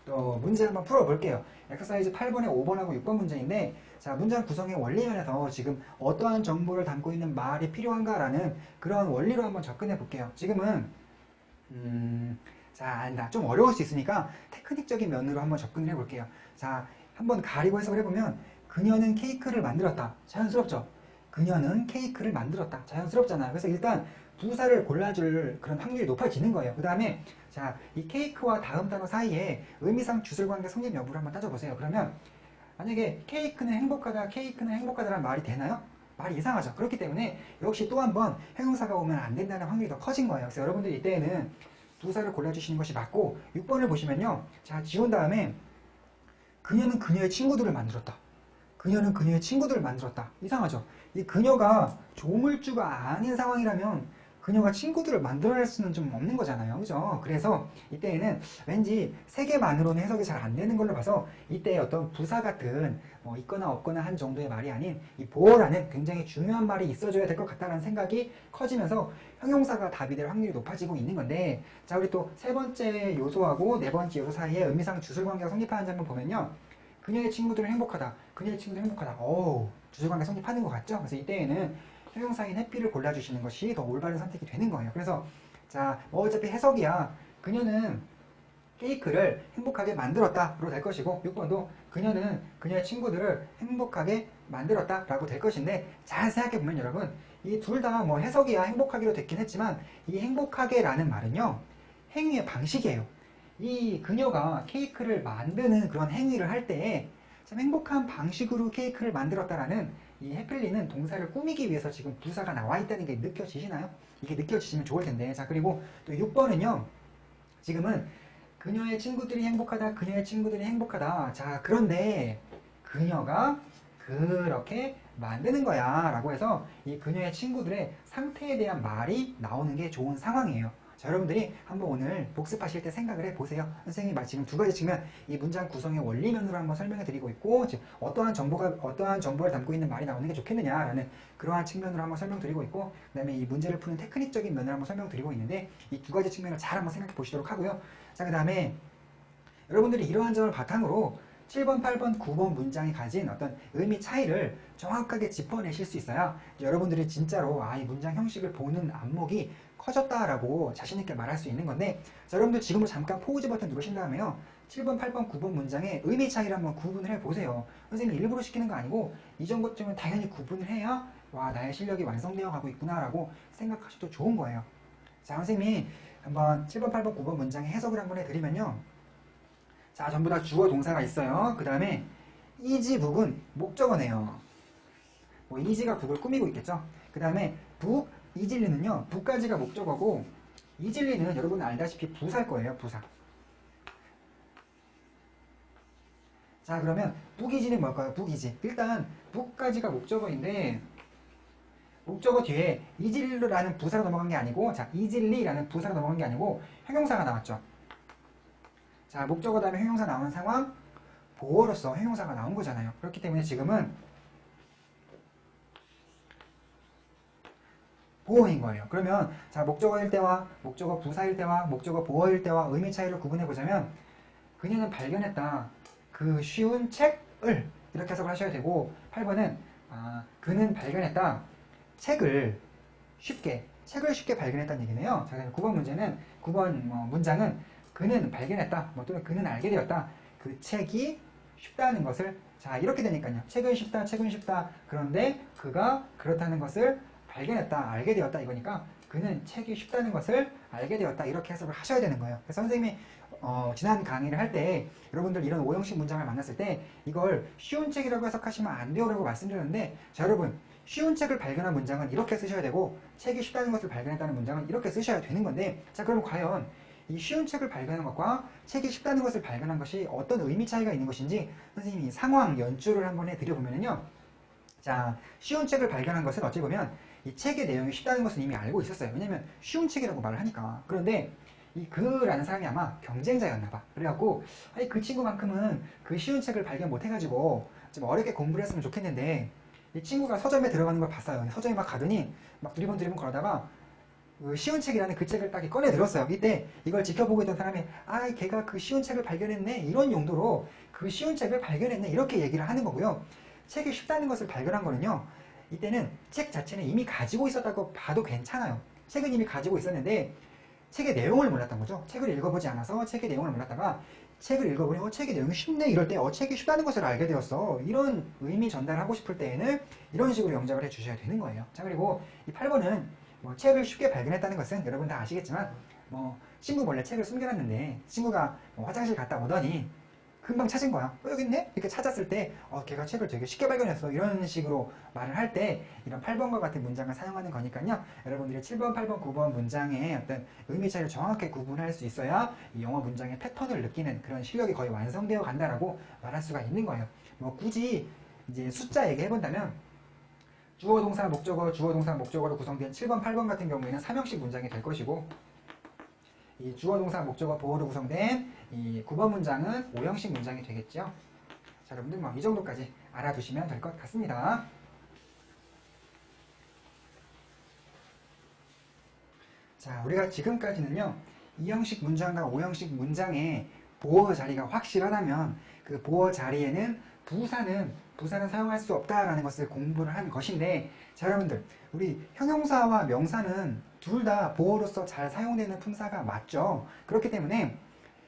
또 문제 한번 풀어볼게요. 엑서사이즈 8번에 5번하고 6번 문제인데 자, 문장 구성의 원리면에서 지금 어떠한 정보를 담고 있는 말이 필요한가라는 그런 원리로 한번 접근해 볼게요. 지금은 자, 아니다. 좀 어려울 수 있으니까 테크닉적인 면으로 한번 접근을 해볼게요. 자, 한번 가리고 해석을 해보면 그녀는 케이크를 만들었다. 자연스럽죠? 그녀는 케이크를 만들었다. 자연스럽잖아요. 그래서 일단 부사를 골라줄 그런 확률이 높아지는 거예요. 그 다음에 자, 이 케이크와 다음 단어 사이에 의미상 주술관계 성립 여부를 한번 따져보세요. 그러면 만약에 케이크는 행복하다, 케이크는 행복하다라는 말이 되나요? 말이 이상하죠. 그렇기 때문에 역시 또 한 번 형용사가 오면 안 된다는 확률이 더 커진 거예요. 그래서 여러분들이 이때에는 부사를 골라주시는 것이 맞고 6번을 보시면요. 자, 지운 다음에 그녀는 그녀의 친구들을 만들었다. 그녀는 그녀의 친구들을 만들었다. 이상하죠? 이 그녀가 조물주가 아닌 상황이라면 그녀가 친구들을 만들어낼 수는 좀 없는 거잖아요. 그죠? 그래서 이때에는 왠지 세 개만으로는 해석이 잘 안 되는 걸로 봐서 이때 어떤 부사 같은 있거나 없거나 한 정도의 말이 아닌 이 보어라는 굉장히 중요한 말이 있어줘야 될 것 같다는 생각이 커지면서 형용사가 답이 될 확률이 높아지고 있는 건데 자, 우리 또 세 번째 요소하고 네 번째 요소 사이에 의미상 주술관계가 성립하는지 한번 보면요. 그녀의 친구들은 행복하다. 그녀의 친구들은 행복하다. 주술관계 성립하는 것 같죠? 그래서 이때에는 형용사인 해피를 골라주시는 것이 더 올바른 선택이 되는 거예요. 그래서 자, 어차피 해석이야. 그녀는 케이크를 행복하게 만들었다로 될 것이고 6번도 그녀는 그녀의 친구들을 행복하게 만들었다 라고 될 것인데 잘 생각해보면 여러분 이 둘 다 뭐 해석이야 행복하기로 됐긴 했지만 이 행복하게 라는 말은요 행위의 방식이에요. 이 그녀가 케이크를 만드는 그런 행위를 할 때에 참 행복한 방식으로 케이크를 만들었다라는 이 해필리는 동사를 꾸미기 위해서 지금 부사가 나와 있다는 게 느껴지시나요? 이게 느껴지시면 좋을 텐데 자, 그리고 또 6번은요 지금은 그녀의 친구들이 행복하다, 그녀의 친구들이 행복하다. 자, 그런데 그녀가 그렇게 만드는 거야 라고 해서 이 그녀의 친구들의 상태에 대한 말이 나오는 게 좋은 상황이에요. 자, 여러분들이 한번 오늘 복습하실 때 생각을 해보세요. 선생님이 지금 두 가지 측면, 이 문장 구성의 원리면으로 한번 설명해 드리고 있고, 즉 어떠한 정보를 담고 있는 말이 나오는 게 좋겠느냐라는 그러한 측면으로 한번 설명드리고 있고, 그 다음에 이 문제를 푸는 테크닉적인 면을 한번 설명드리고 있는데, 이 두 가지 측면을 잘 한번 생각해 보시도록 하고요. 자, 그 다음에 여러분들이 이러한 점을 바탕으로 7번, 8번, 9번 문장이 가진 어떤 의미 차이를 정확하게 짚어내실 수 있어야 여러분들이 진짜로 이 문장 형식을 보는 안목이 커졌다라고 자신있게 말할 수 있는 건데 자, 여러분들 지금부터 잠깐 포즈 버튼 누르신 다음에요. 7번, 8번, 9번 문장의 의미 차이를 한번 구분을 해보세요. 선생님이 일부러 시키는 거 아니고 이 정도쯤은 당연히 구분을 해야 와, 나의 실력이 완성되어 가고 있구나 라고 생각하셔도 좋은 거예요. 자, 선생님이 한번 7번, 8번, 9번 문장의 해석을 한번 해드리면요. 자, 전부 다 주어 동사가 있어요. 그 다음에 is 북은 목적어네요. 뭐 is가 북을 꾸미고 있겠죠. 그 다음에 북, 이질리는요. 북까지가 목적어고 이질리는 여러분 알다시피 부사일 거예요. 부사. 자, 그러면 북이지는 뭘까요? 북이지. 일단 북까지가 목적어인데 목적어 뒤에 이질리라는 부사로 넘어간 게 아니고, 자, 이질리라는 부사로 넘어간 게 아니고 형용사가 나왔죠. 자, 목적어 다음에 형용사 나오는 상황, 보어로서 형용사가 나온 거잖아요. 그렇기 때문에 지금은 보어인 거예요. 그러면 자, 목적어일 때와 목적어 부사일 때와 목적어 보어일 때와 의미 차이를 구분해 보자면, 그녀는 발견했다. 그 쉬운 책을 이렇게 해석을 하셔야 되고, 8번은 그는 발견했다. 책을 쉽게 발견했다는 얘기네요. 자, 9번 문제는 9번 문장은 그는 발견했다. 또는 그는 알게 되었다. 그 책이 쉽다는 것을, 자, 이렇게 되니까요. 책은 쉽다. 그런데 그가 그렇다는 것을 발견했다, 알게 되었다 이거니까 그는 책이 쉽다는 것을 알게 되었다 이렇게 해석을 하셔야 되는 거예요. 그래서 선생님이 지난 강의를 할 때 여러분들 이런 오형식 문장을 만났을 때 이걸 쉬운 책이라고 해석하시면 안 돼요 라고 말씀드렸는데, 자, 여러분 쉬운 책을 발견한 문장은 이렇게 쓰셔야 되고 책이 쉽다는 것을 발견했다는 문장은 이렇게 쓰셔야 되는 건데, 자, 그럼 과연 이 쉬운 책을 발견한 것과 책이 쉽다는 것을 발견한 것이 어떤 의미 차이가 있는 것인지 선생님이 상황 연출을 한번 해드려보면요. 자, 쉬운 책을 발견한 것은 어찌 보면 이 책의 내용이 쉽다는 것은 이미 알고 있었어요. 왜냐면 쉬운 책이라고 말을 하니까. 그런데 이 그라는 사람이 아마 경쟁자였나 봐. 그래갖고 아니 그 친구만큼은 그 쉬운 책을 발견 못해가지고 좀 어렵게 공부를 했으면 좋겠는데, 이 친구가 서점에 들어가는 걸 봤어요. 서점에 막 가더니 막 두리번 걸어다가 그 쉬운 책이라는 그 책을 딱 꺼내 들었어요. 이때 이걸 지켜보고 있던 사람이 걔가 그 쉬운 책을 발견했네 이런 용도로 그 쉬운 책을 발견했네 이렇게 얘기를 하는 거고요. 책이 쉽다는 것을 발견한 거는요, 이때는 책 자체는 이미 가지고 있었다고 봐도 괜찮아요. 책은 이미 가지고 있었는데 책의 내용을 몰랐던 거죠. 책을 읽어보지 않아서 책의 내용을 몰랐다가 책을 읽어보니 책의 내용이 쉽네 이럴 때 책이 쉽다는 것을 알게 되었어. 이런 의미 전달하고 싶을 때에는 이런 식으로 영작을 해주셔야 되는 거예요. 자, 그리고 이 8번은 책을 쉽게 발견했다는 것은 여러분 다 아시겠지만 친구 몰래 책을 숨겨놨는데 친구가 화장실 갔다 오더니 금방 찾은 거야. 여기 있네? 이렇게 찾았을 때 걔가 책을 되게 쉽게 발견했어. 이런 식으로 말을 할 때 이런 8번과 같은 문장을 사용하는 거니까요. 여러분들이 7번, 8번, 9번 문장의 어떤 의미 차이를 정확하게 구분할 수 있어야 이 영어 문장의 패턴을 느끼는 그런 실력이 거의 완성되어 간다라고 말할 수가 있는 거예요. 굳이 이제 숫자 얘기해본다면 주어, 동사, 목적어, 주어, 동사, 목적어로 구성된 7번, 8번 같은 경우에는 3형식 문장이 될 것이고, 이 주어, 동사, 목적어, 보어로 구성된 이 9번 문장은 5형식 문장이 되겠죠. 자, 여러분들 이 정도까지 알아두시면 될 것 같습니다. 자, 우리가 지금까지는요 2형식 문장과 5형식 문장의 보어 자리가 확실하다면 그 보어 자리에는 부사는 사용할 수 없다라는 것을 공부를 한 것인데, 자, 여러분들 우리 형용사와 명사는 둘 다 보어로서 잘 사용되는 품사가 맞죠. 그렇기 때문에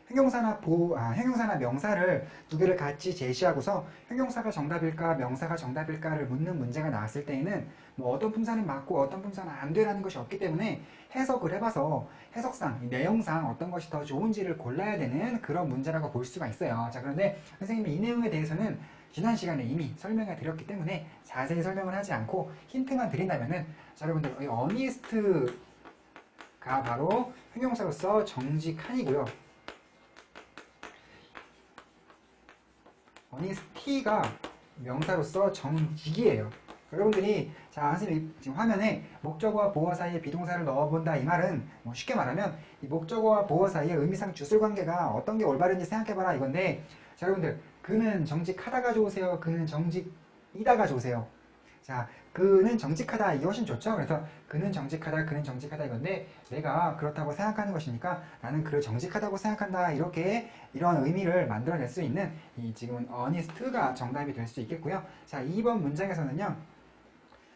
형용사나 명사를 두 개를 같이 제시하고서 형용사가 정답일까 명사가 정답일까를 묻는 문제가 나왔을 때에는 어떤 품사는 맞고 어떤 품사는 안 되라는 것이 없기 때문에 해석을 해봐서 해석상, 내용상 어떤 것이 더 좋은지를 골라야 되는 그런 문제라고 볼 수가 있어요. 자, 그런데 선생님이 이 내용에 대해서는 지난 시간에 이미 설명해 드렸기 때문에 자세히 설명을 하지 않고 힌트만 드린다면은, 자, 여러분들 이 어니스트가 바로 형용사로서 정직한이고요. 어니스티가 명사로서 정직이에요. 여러분들이 자, 선생님 지금 화면에 목적어와 보어 사이에 비동사를 넣어본다 이 말은 쉽게 말하면 이 목적어와 보어 사이에 의미상 주술관계가 어떤 게 올바른지 생각해봐라 이건데, 자, 여러분들 그는 정직하다가 좋으세요? 그는 정직이다가 좋으세요? 자, 그는 정직하다 이게 훨씬 좋죠. 그래서 그는 정직하다 이건데 내가 그렇다고 생각하는 것이니까 나는 그를 정직하다고 생각한다, 이렇게 이런 의미를 만들어낼 수 있는 이 지금은 honest가 정답이 될 수 있겠고요. 자, 2번 문장에서는요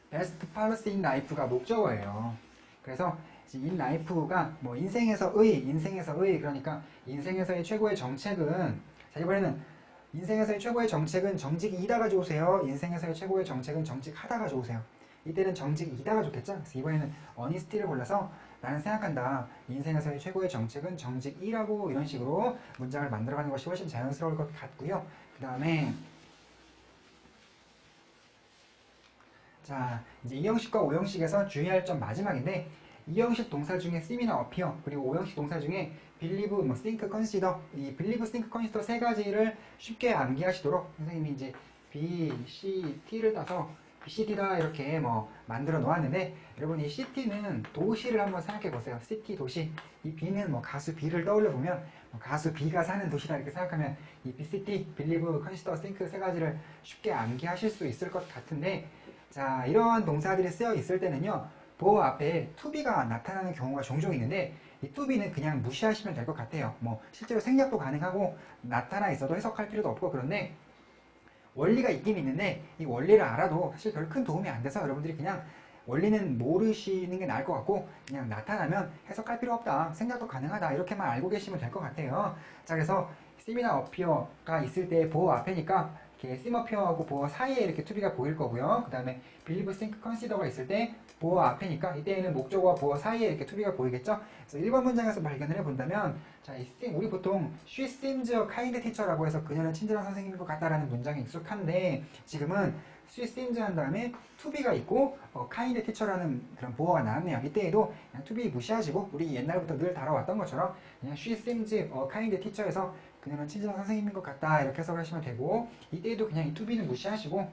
best policy in life가 목적어예요. 그래서 in life가 인생에서의 그러니까 인생에서의 최고의 정책은, 자, 이번에는 인생에서의 최고의 정책은 정직이다가 좋으세요? 인생에서의 최고의 정책은 정직하다가 좋으세요? 이때는 정직이다가 좋겠죠? 그래서 이번에는 honesty를 골라서 나는 생각한다. 인생에서의 최고의 정책은 정직이라고 이런 식으로 문장을 만들어가는 것이 훨씬 자연스러울 것 같고요. 그 다음에 자, 이제 2형식과 5형식에서 주의할 점 마지막인데 2형식 동사 중에 seem이나 appear 그리고 5형식 동사 중에 believe, think, consider 이 believe, think, consider 세 가지를 쉽게 암기하시도록 선생님이 이제 B, C, T를 따서 BCT다 이렇게 뭐 만들어 놓았는데 여러분 이 CT는 도시를 한번 생각해 보세요. city 도시. 이 B는 뭐 가수 B를 떠올려 보면 뭐 가수 B가 사는 도시다 이렇게 생각하면 이 BCT, believe, consider, think 세 가지를 쉽게 암기하실 수 있을 것 같은데 자, 이러한 동사들이 쓰여 있을 때는요, 보어 앞에 to-be가 나타나는 경우가 종종 있는데, 이 to-be는 그냥 무시하시면 될 것 같아요. 뭐, 실제로 생략도 가능하고, 나타나 있어도 해석할 필요도 없고, 그런데, 원리가 있긴 있는데, 이 원리를 알아도 사실 별 큰 도움이 안 돼서 여러분들이 그냥 원리는 모르시는 게 나을 것 같고, 그냥 나타나면 해석할 필요 없다. 생략도 가능하다. 이렇게만 알고 계시면 될 것 같아요. 자, 그래서, seem이나 appear가 있을 때 보어 앞에니까, 이렇게 seem, appear하고 보어 사이에 이렇게 to-be가 보일 거고요. 그 다음에 believe, think, consider가 있을 때 보어 앞에니까 이때에는 목적어와 보어 사이에 이렇게 to-be가 보이겠죠. 그래서 1번 문장에서 발견을 해본다면 자, 우리 보통 she seems a kind teacher라고 해서 그녀는 친절한 선생님인 것 같다라는 문장이 익숙한데 지금은 she seems 한 다음에 to-be가 있고 kind teacher라는 그런 보어가 나왔네요. 이때에도 그냥 to-be 무시하시고 우리 옛날부터 늘 다뤄왔던 것처럼 그냥 she seems a kind teacher에서 그녀는 친절한 선생님인 것 같다 이렇게 해석을 하시면 되고 이때에도 그냥 이 to-be는 무시하시고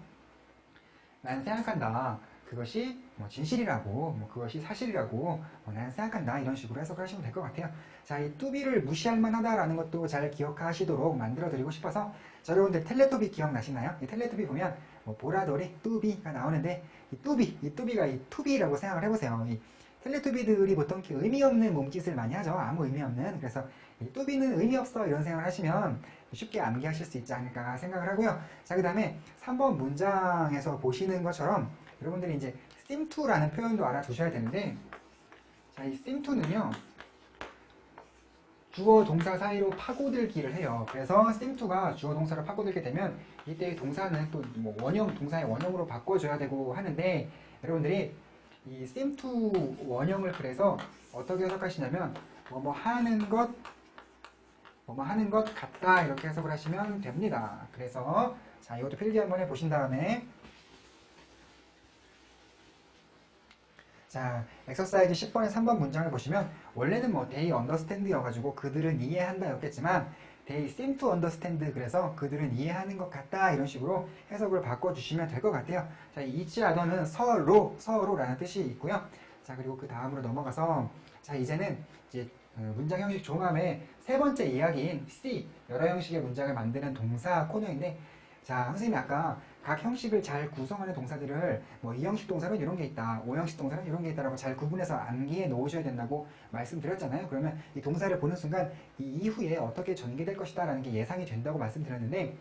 난 생각한다 그것이 뭐 진실이라고 뭐 그것이 사실이라고 난 생각한다 이런 식으로 해석을 하시면 될 것 같아요. 자, 이 to-be를 무시할 만하다라는 것도 잘 기억하시도록 만들어 드리고 싶어서 자, 여러분들 텔레토비 기억나시나요? 이 텔레토비 보면 뭐 보라돌이 to-be가 나오는데 이 to-be가 이 to-be라고 생각을 해보세요. 이 텔레토비들이 보통 의미 없는 몸짓을 많이 하죠. 아무 의미 없는. 그래서 이 뚜비는 의미 없어 이런 생각을 하시면 쉽게 암기하실 수 있지 않을까 생각을 하고요. 자, 그 다음에 3번 문장에서 보시는 것처럼 여러분들이 이제 seem to라는 표현도 알아두셔야 되는데 자, 이 seem to는요 주어 동사 사이로 파고들기를 해요. 그래서 seem to가 주어 동사를 파고들게 되면 이때 동사는 또 뭐 원형 동사의 원형으로 바꿔줘야 되고 하는데 여러분들이 이 seem to 원형을 그래서 어떻게 해석하시냐면 뭐뭐 하는 것 같다 이렇게 해석을 하시면 됩니다. 그래서 자, 이것도 필기 한번 해보신 다음에 자, 엑서사이즈 10번의 3번 문장을 보시면 원래는 뭐 they understand 여가지고 그들은 이해한다 였겠지만 they seem to understand 그래서 그들은 이해하는 것 같다 이런 식으로 해석을 바꿔주시면 될 것 같아요. 자, each other는 서로라는 뜻이 있고요. 자, 그리고 그 다음으로 넘어가서 자, 이제는 이제 문장 형식 종합의 세 번째 이야기인 C 여러 형식의 문장을 만드는 동사 코너인데 자, 선생님이 아까 각 형식을 잘 구성하는 동사들을 뭐 2형식 동사는 이런 게 있다, 5형식 동사는 이런 게 있다라고 잘 구분해서 암기해 놓으셔야 된다고 말씀드렸잖아요. 그러면 이 동사를 보는 순간 이 이후에 어떻게 전개될 것이다라는 게 예상이 된다고 말씀드렸는데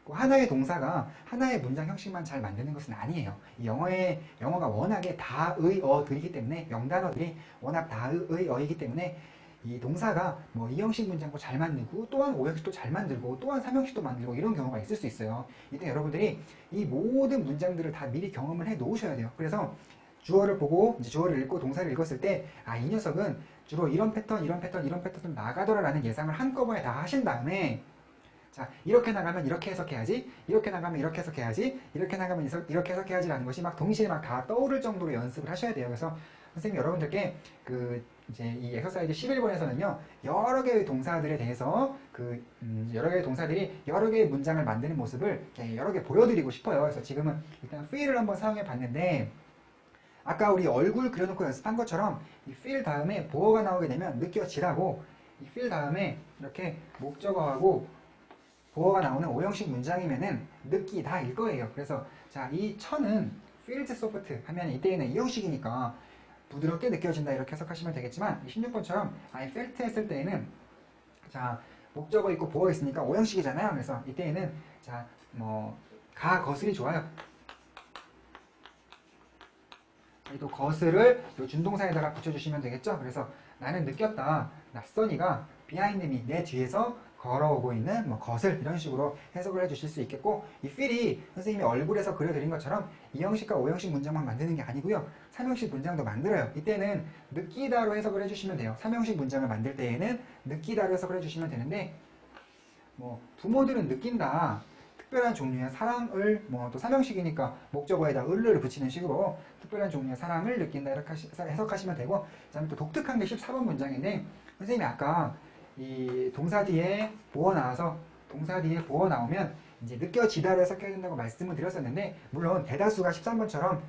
하나의 동사가 하나의 문장 형식만 잘 만드는 것은 아니에요. 이 영어가 워낙에 다의 어들이기 때문에 영단어들이 워낙 다의 어이기 때문에 이 동사가 뭐 2형식 문장도 잘 만들고 또한 5형식도 잘 만들고 또한 3형식도 만들고 이런 경우가 있을 수 있어요. 이때 여러분들이 이 모든 문장들을 다 미리 경험을 해 놓으셔야 돼요. 그래서 주어를 보고 이제 주어를 읽고 동사를 읽었을 때 아, 이 녀석은 주로 이런 패턴 을 나가더라라는 예상을 한꺼번에 다 하신 다음에 자, 이렇게 나가면 이렇게 해석해야지, 이렇게 나가면 이렇게 해석해야지, 이렇게 나가면 이렇게 해석해야지라는 것이 막 동시에 막 다 떠오를 정도로 연습을 하셔야 돼요. 그래서 선생님 여러분들께 이제 이 엑서사이즈 11번에서는요, 여러 개의 동사들에 대해서 여러 개의 동사들이 여러 개의 문장을 만드는 모습을 여러 개 보여드리고 싶어요. 그래서 지금은 일단 feel을 한번 사용해 봤는데, 아까 우리 얼굴 그려놓고 연습한 것처럼 이 feel 다음에 보어가 나오게 되면 느껴지라고 이 feel 다음에 이렇게 목적어하고 보어가 나오는 5형식 문장이면은 느끼다일 거예요. 그래서 자, 이 천은 feels soft 하면 이때에는 2형식이니까 부드럽게 느껴진다 이렇게 해석하시면 되겠지만 16번처럼 I felt 했을 때에는 자, 목적어 있고 보어 있으니까 5형식이잖아요. 그래서 이때에는 자, 뭐 가 거슬이 좋아요. 또 거슬을 요 준동사에다가 붙여주시면 되겠죠. 그래서 나는 느꼈다. 낯선이가 behind me, 내 뒤에서 걸어오고 있는 뭐 것을 이런 식으로 해석을 해주실 수 있겠고, 이 feel이 선생님이 얼굴에서 그려드린 것처럼 2형식과 5형식 문장만 만드는 게 아니고요. 3형식 문장도 만들어요. 이때는 느끼다로 해석을 해주시면 돼요. 3형식 문장을 만들 때에는 느끼다로 해석을 해주시면 되는데, 뭐 부모들은 느낀다. 특별한 종류의 사랑을, 뭐 또 3형식이니까 목적어에다 을을 붙이는 식으로 특별한 종류의 사랑을 느낀다 이렇게 해석하시면 되고, 그 다음에 또 독특한 게 14번 문장인데, 선생님이 아까 이 동사 뒤에 보어 나와서 동사 뒤에 보어 나오면 이제 느껴지다로 해석해야 된다고 말씀을 드렸었는데, 물론 대다수가 13번처럼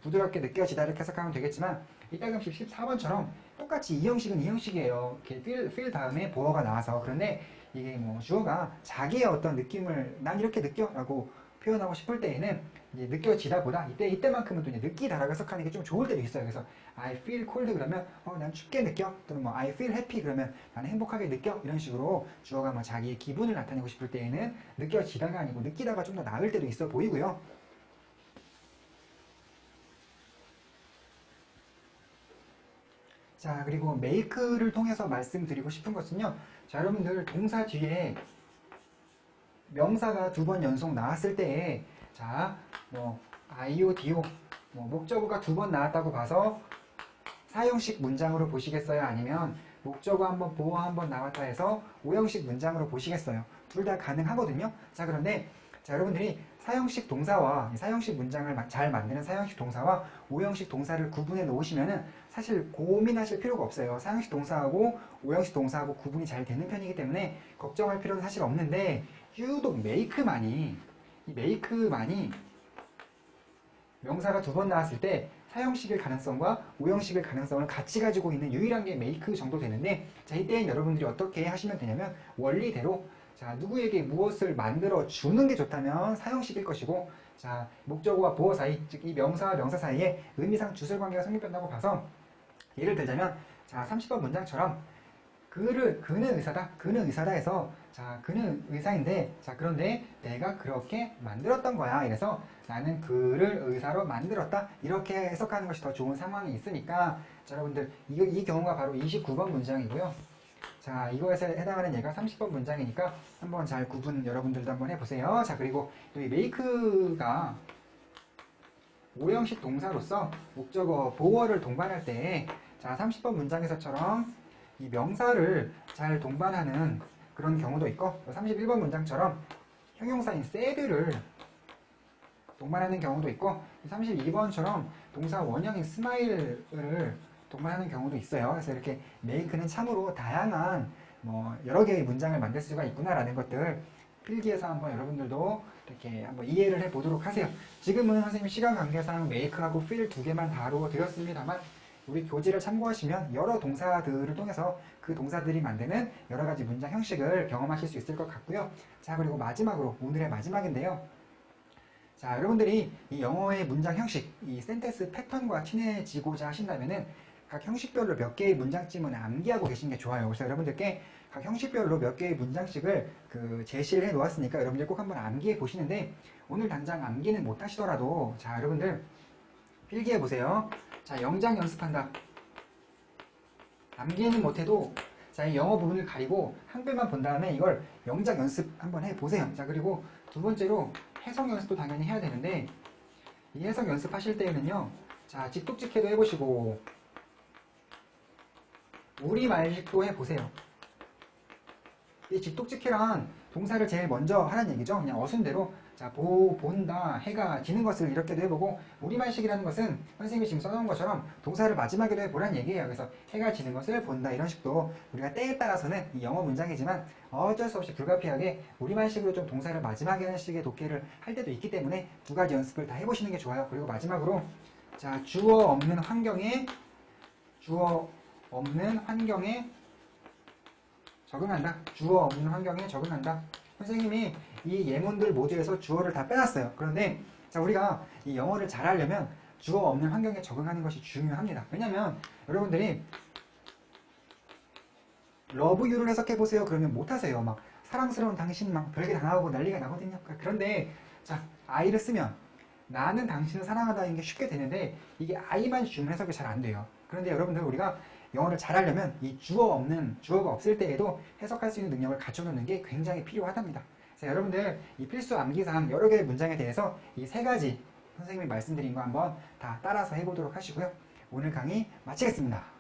부드럽게 느껴지다 이렇게 해석하면 되겠지만, 이따금씩 14번처럼 똑같이 2형식은 2형식이에요. 이렇게 feel 다음에 보어가 나와서. 그런데 이게 뭐 주어가 자기의 어떤 느낌을 난 이렇게 느껴 라고 표현하고 싶을 때에는 이제 느껴지다 보다 이때만큼은 또 이제 느끼다라고 해석하는 게 좀 좋을 때도 있어요. 그래서 I feel cold 그러면 난 춥게 느껴, 또는 뭐 I feel happy 그러면 나는 행복하게 느껴, 이런 식으로 주어가 뭐 자기의 기분을 나타내고 싶을 때에는 느껴지다가 아니고 느끼다가 좀 더 나을 때도 있어 보이고요. 자, 그리고 make를 통해서 말씀드리고 싶은 것은요, 자, 여러분들 동사 뒤에 명사가 2번 연속 나왔을 때에, 자, 뭐 IO, DO, 뭐 목적어가 2번 나왔다고 봐서 4형식 문장으로 보시겠어요? 아니면 목적어 한번, 보어 한번 나왔다 해서 5형식 문장으로 보시겠어요? 둘 다 가능하거든요. 자, 그런데 자, 여러분들이 4형식 동사와 4형식 문장을 잘 만드는 4형식 동사와 5형식 동사를 구분해 놓으시면은 사실 고민하실 필요가 없어요. 4형식 동사하고 5형식 동사하고 구분이 잘 되는 편이기 때문에 걱정할 필요는 사실 없는데, 유독 make만이, 이 make만이 명사가 2번 나왔을 때 4형식일 가능성과 5형식일 가능성을 같이 가지고 있는 유일한 게 make 정도 되는데, 자, 이때는 여러분들이 어떻게 하시면 되냐면 원리대로, 자, 누구에게 무엇을 만들어 주는 게 좋다면 4형식일 것이고, 자, 목적어와 보어 사이, 즉 이 명사와 명사 사이에 의미상 주술관계가 성립된다고 봐서, 예를 들자면 자, 30번 문장처럼 그는 의사다 해서, 자, 그는 의사인데, 자, 그런데 내가 그렇게 만들었던 거야. 이래서 나는 그를 의사로 만들었다. 이렇게 해석하는 것이 더 좋은 상황이 있으니까, 자, 여러분들 이 경우가 바로 29번 문장이고요. 자, 이거에서 해당하는 얘가 30번 문장이니까 한번 잘 구분 여러분들도 한번 해보세요. 자, 그리고 이 make가 5형식 동사로서 목적어 보어를 동반할 때, 자, 30번 문장에서처럼 이 명사를 잘 동반하는 그런 경우도 있고, 31번 문장처럼 형용사인 said를 동반하는 경우도 있고, 32번처럼 동사 원형인 smile을 동반하는 경우도 있어요. 그래서 이렇게 make는 참으로 다양한 뭐 여러 개의 문장을 만들 수가 있구나라는 것들 필기에서 한번 여러분들도 이렇게 한번 이해를 해보도록 하세요. 지금은 선생님 시간 관계상 make하고 feel 2개만 다루어 드렸습니다만, 우리 교재를 참고하시면 여러 동사들을 통해서 그 동사들이 만드는 여러 가지 문장 형식을 경험하실 수 있을 것 같고요. 자, 그리고 마지막으로 오늘의 마지막인데요. 자, 여러분들이 이 영어의 문장 형식, 이 센텐스 패턴과 친해지고자 하신다면은 각 형식별로 몇 개의 문장쯤은 암기하고 계신 게 좋아요. 그래서 여러분들께 각 형식별로 몇 개의 문장씩을 제시를 해 놓았으니까 여러분들 꼭 한번 암기해 보시는데, 오늘 당장 암기는 못 하시더라도, 자, 여러분들 필기해 보세요. 자, 영장 연습한다. 암기는 못해도, 자, 이 영어 부분을 가리고 한글만 본 다음에 이걸 영장 연습 한번 해보세요. 자, 그리고 두 번째로 해석 연습도 당연히 해야 되는데, 이 해석 연습하실 때에는요, 자, 직독직해도 해보시고 우리말식도 해보세요. 이 직독직해란 동사를 제일 먼저 하라는 얘기죠. 그냥 어순대로, 자, 본다, 해가 지는 것을 이렇게도 해보고, 우리말식이라는 것은 선생님이 지금 써놓은 것처럼 동사를 마지막에도 해보라는 얘기예요. 그래서 해가 지는 것을 본다, 이런 식도 우리가 때에 따라서는 이 영어 문장이지만 어쩔 수 없이 불가피하게 우리말식으로 좀 동사를 마지막에 하는 식의 독해를 할 때도 있기 때문에 두 가지 연습을 다 해보시는 게 좋아요. 그리고 마지막으로, 자, 주어 없는 환경에 적응한다. 주어 없는 환경에 적응한다. 선생님이 이 예문들 모두에서 주어를 다 빼놨어요. 그런데 자, 우리가 이 영어를 잘하려면 주어 없는 환경에 적응하는 것이 중요합니다. 왜냐면 여러분들이 love you를 해석해보세요 그러면 못하세요. 막 사랑스러운 당신 막 별게 다 나오고 난리가 나거든요. 그런데 자, I를 쓰면 나는 당신을 사랑하다는 게 쉽게 되는데, 이게 I만 주면 해석이 잘 안 돼요. 그런데 여러분들 우리가 영어를 잘하려면 이 주어가 없을 때에도 해석할 수 있는 능력을 갖춰놓는 게 굉장히 필요하답니다. 그래서 여러분들 이 필수 암기사항 여러 개의 문장에 대해서 이 세 가지 선생님이 말씀드린 거 한번 다 따라서 해보도록 하시고요. 오늘 강의 마치겠습니다.